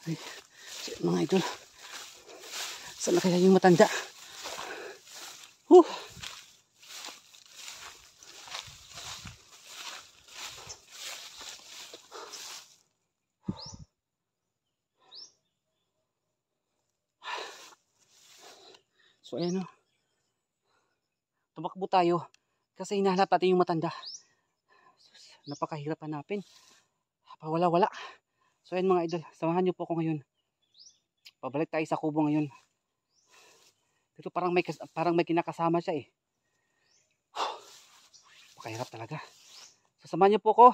Ay, shit, mga idol. Saan na kaya yung matanda? So ayan o. Tumakbo tayo kasi hinahanap natin yung matanda. Napakahirap hanapin. Pawala-wala. So ayan mga idol, samahan niyo po ako ngayon. Pabalik tayo sa kubo ngayon. Dito parang may kinakasama siya eh. Pakahirap talaga. So samahan niyo po ako.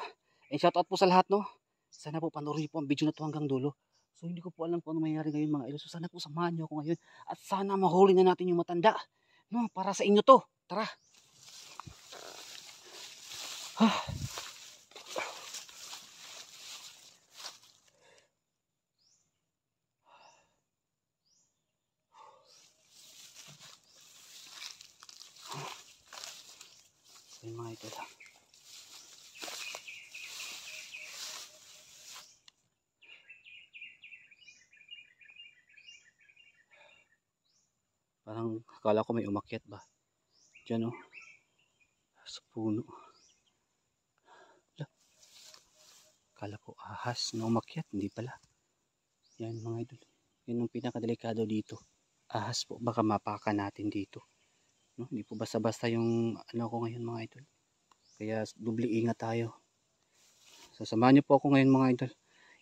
And shoutout po sa lahat, no. Sana po panoorin po ang video na to hanggang dulo. So hindi ko po alam kung ano mangyayari ngayon mga idol. So sana po samahan niyo ako ngayon. At sana mahuli na natin yung matanda. No, para sa inyo to. Tara. So yun mga idol. Parang akala ko may umakyat ba. Diyan o. Sa puno. Akala ko ahas na umakyat. Hindi pala. Yan mga idol. Yan ang pinakadelikado dito. Ahas po. Baka mapaka natin dito. No? Hindi po basta-basta yung ano ko ngayon mga idol. Kaya doble ingat tayo. Sasamahan niyo po ako ngayon mga idol.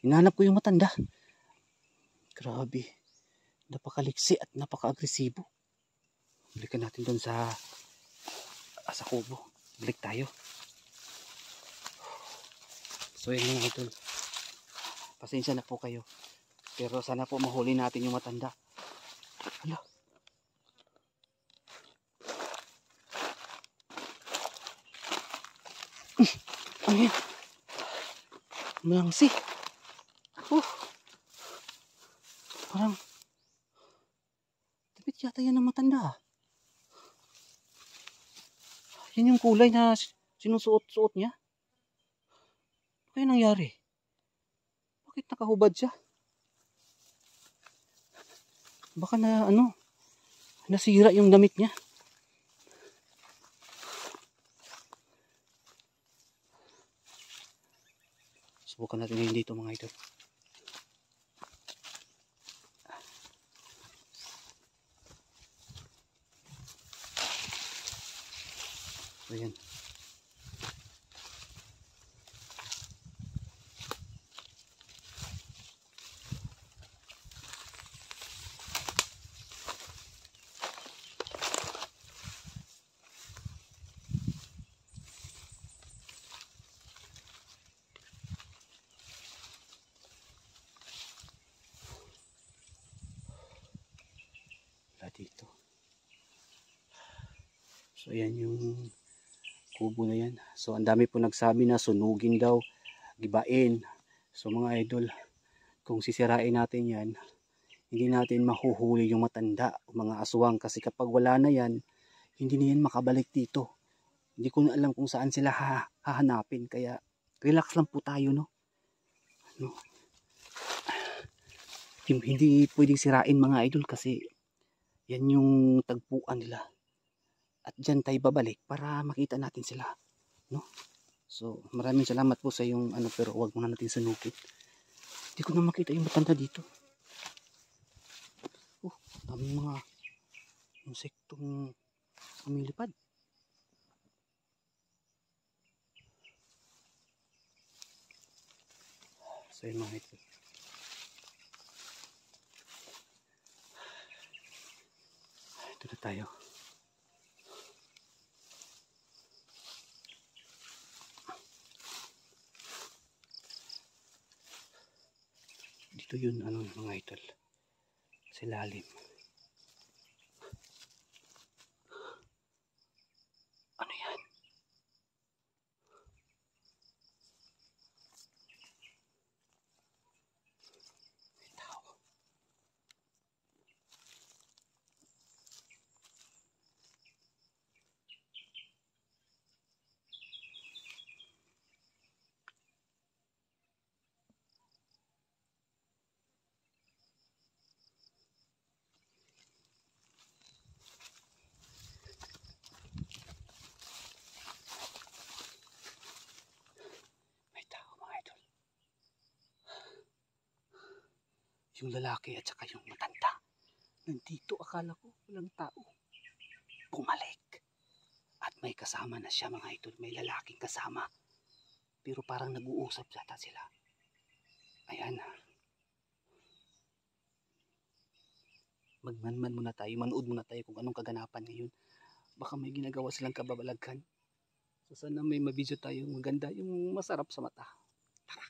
Hinahanap ko yung matanda. Grabe. Napakaliksi at napaka-agresibo. Balikan natin doon sa kubo. Balik tayo. So yun mga idol. Pasensya na po kayo. Pero sana po mahuli natin yung matanda. Hala. Ano yan? Malangsi. Parang tapit yata yan ng matanda. Yan yung kulay na sinusuot-suot niya. Ano kaya nangyari? Bakit nakahubad siya? Baka na nasira yung damit niya. Subukan natin ngayon dito mga idol. So yan. Dito. So ayan yung kubo na yan. So ang dami po nagsabi na sunugin daw, gibain. So mga idol, kung sisirain natin yan, hindi natin mahuhuli yung matanda o mga aswang kasi kapag wala na yan, hindi na yan makabalik dito. Hindi ko na alam kung saan sila hahanapin, kaya relax lang po tayo, no? Hindi pwedeng sirain mga idol kasi yan yung tagpuan nila. At dyan tayo babalik para makita natin sila, no? So maraming salamat po sa yung pero wag muna natin sunugin. Hindi ko na makita yung matanda dito. Daming mga insektong lumilipad. So yun mga ito. Ito na tayo. Dito yun mga idol. Sa lalim. Ano yan? May tao. yung lalaki at saka yung matanda. Nandito, akala ko walang tao. Bumalik. At may kasama na siya mga idol. May lalaking kasama. Pero parang nag-uusap yata sila. Ayan. Magmanman muna tayo. Manood muna tayo kung anong kaganapan ngayon. Baka may ginagawa silang kababalaghan. So sana may mabidyo tayo maganda. Yung masarap sa mata. Tara.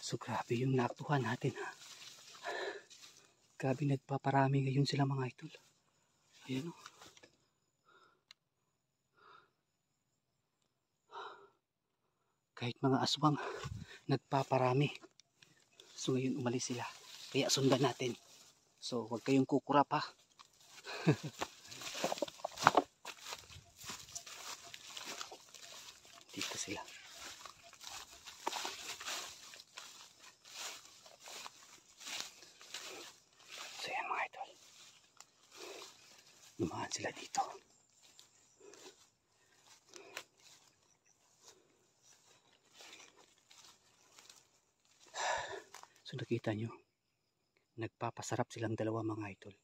So grabe yung nakuha natin ha. Grabe nagpaparami ngayon sila mga idol. Ayan o. Kahit mga aswang nagpaparami. So ngayon umalis sila. Kaya sundan natin. So huwag kayong kukurap ha. Dito sila. So yan mga idol. Dumaan sila dito. So nakita nyo, nagpapasarap silang dalawa mga idol.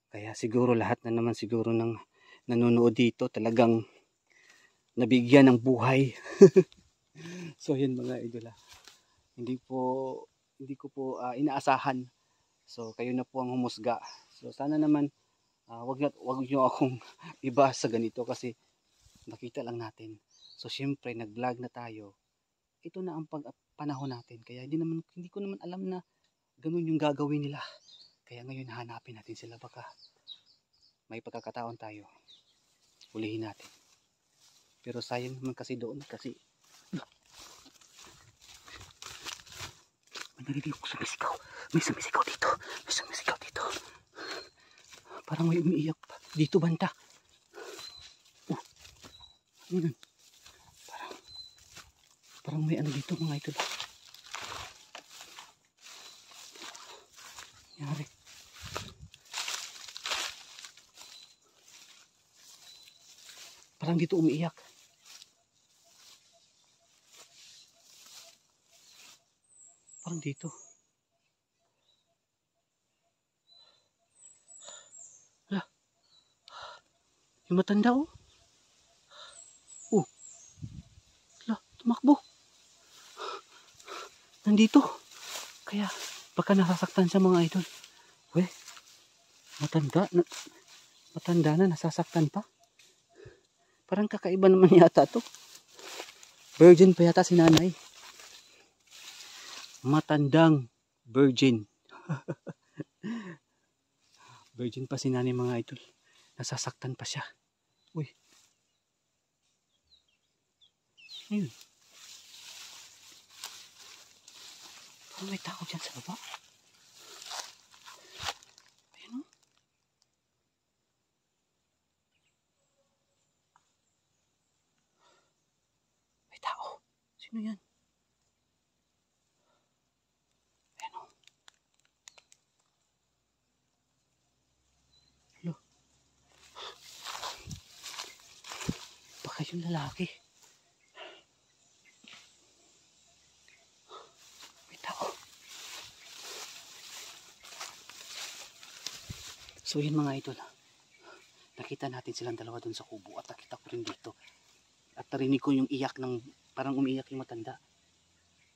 Kaya siguro lahat na naman siguro ng nanonood dito talagang nabigyan ng buhay. So yun mga idol. Hindi ko po inaasahan. So kayo na po ang humusga. So sana naman wag niyo akong iba sa ganito kasi nakita lang natin. So syempre nag-vlog na tayo. Ito na ang panahon natin. Kaya hindi ko naman alam na ganun yung gagawin nila. Kaya ngayon hanapin natin sila, baka may pagkakataon tayo. Hulihin natin. Pero sayang naman kasi doon kasi may narinig ko sumisigaw. May sumisigaw dito. May sumisigaw dito. Parang may umiiyak pa. Dito banda. Ano yun? Parang may ano dito mga idol. Yari. Parang dito umiiyak. Parang dito. Hala. Yung matanda oh. Oh. Hala, tumakbo. Nandito. Kaya baka nasasaktan siya mga idol. Weh. Matanda na nasasaktan pa. Parang kakaiba naman yata to. Virgin pa yata si nanay. Matandang virgin. Virgin pa si nanay mga idol. Nasasaktan pa siya. Uy. Ayun. Parang may tao dyan sa baba. Ayun o. May tao. Sino yan? Ayun o. Hello. Baka yung lalaki. So yun mga idol, nakita natin silang dalawa dun sa kubo at nakita ko rin dito. At narinig ko yung iyak ng, parang umiiyak yung matanda.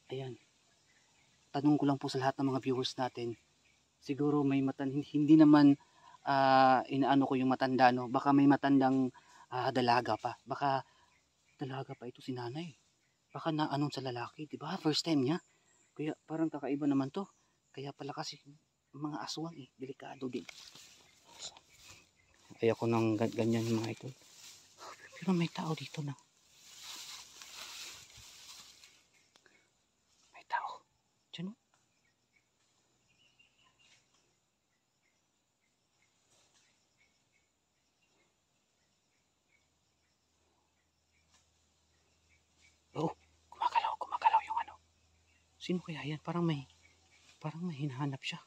Ayan. Tanong ko lang po sa lahat ng mga viewers natin, siguro may hindi naman inaano ko yung matanda, no? Baka may matandang dalaga pa. Baka dalaga pa ito si nanay. Baka naanong sa lalaki, di ba? First time niya. Kaya parang kakaiba naman to. Kaya pala kasi mga aswang delikado din. Ayoko ng ganyan mga ito. Pero may tao dito na. May tao. Diyan o. Oh, gumagalaw yung ano. Sino kaya yan? Parang may hinahanap siya.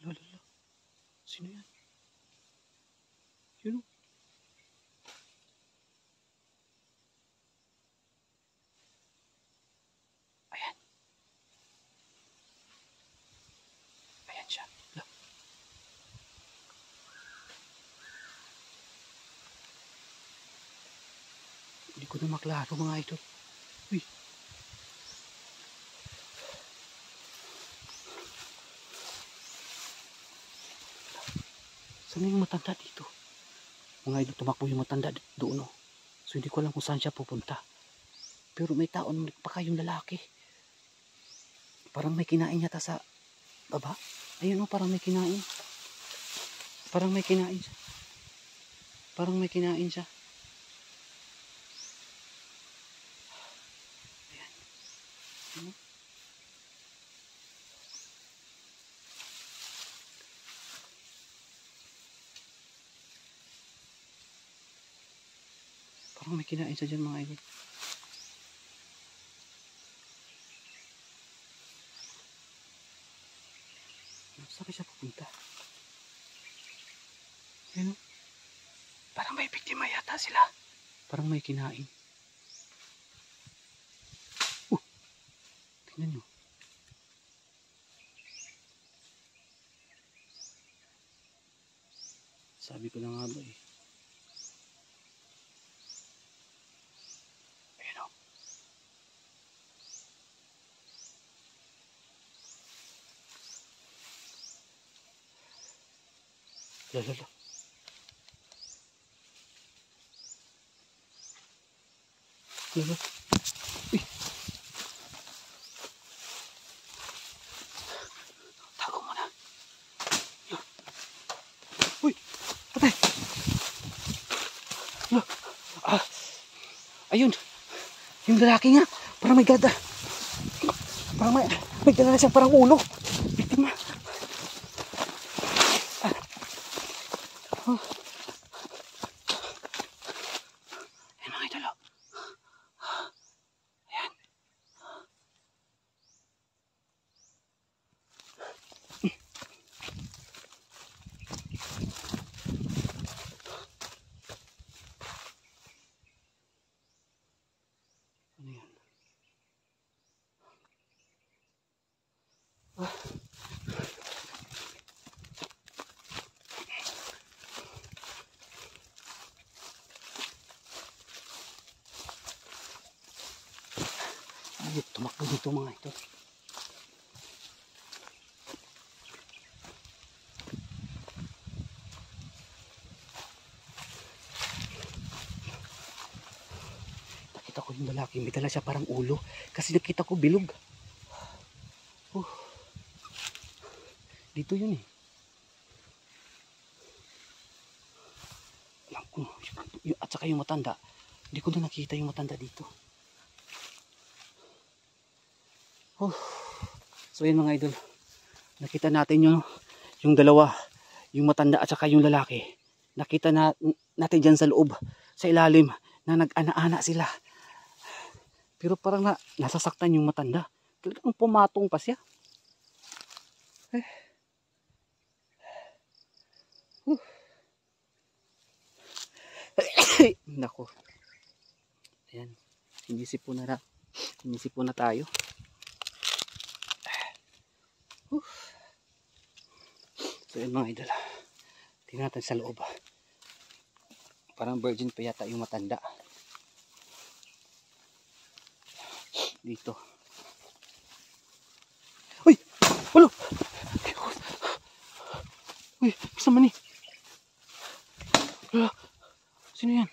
Lalo. Sino yan? Yun o. Ayan. Ayan siya. Lalo. Hindi ko na maklaro mga idol. Uy. Saan yung matanda dito? Mga idol, tumakbo yung matanda doon o. So hindi ko alam kung saan siya pupunta. Pero may tao naman, baka yung lalaki. Parang may kinain yata sa baba. Ayun oh, parang may kinain. Parang may kinain siya. Parang may kinain siya. Ayan. Ano? Parang may kinain siya dyan mga idol. Saan siya pupunta? Ayun. Parang may biktima yata sila. Parang may kinain. Tingnan nyo. Sabi ko na nga ba eh. Ayun o. Lalo. Lalo. Uy. Tago muna. Uy. Patay. Lalo. Ayun. Yung lalaki nga. Parang may gada. Parang may gada siya. Parang ulo. Biktima. Ayan mga idol. Ayan. Ano yan? Ay, tumakbo dito mga ito. Nakita ko yung lalaki, may dala siya parang ulo. Kasi nakita ko bilog. Dito yun eh. Alam ko, at saka yung matanda. Hindi ko na nakita yung matanda dito. So yun mga idol. Nakita natin yung dalawa. Yung matanda at saka yung lalaki. Nakita natin dyan sa loob. Sa ilalim na nag-ana-ana sila. Pero parang nasasaktan yung matanda. Talagang pumatong pa siya. Nako. Ayan. Inisip po na tayo. So yun mga idol. Tingnan natin sa loob. Parang virgin pa yata yung matanda. Dito. Uy! Wala! Uy! Kasama ni! Wala! Sino yan?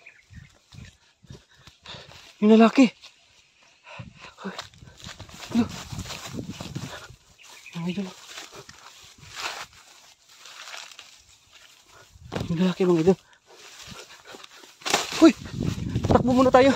Yung lalaki! Wala! Mga idol. Yung lalaki mga idol. Uy! Takbo muna tayo!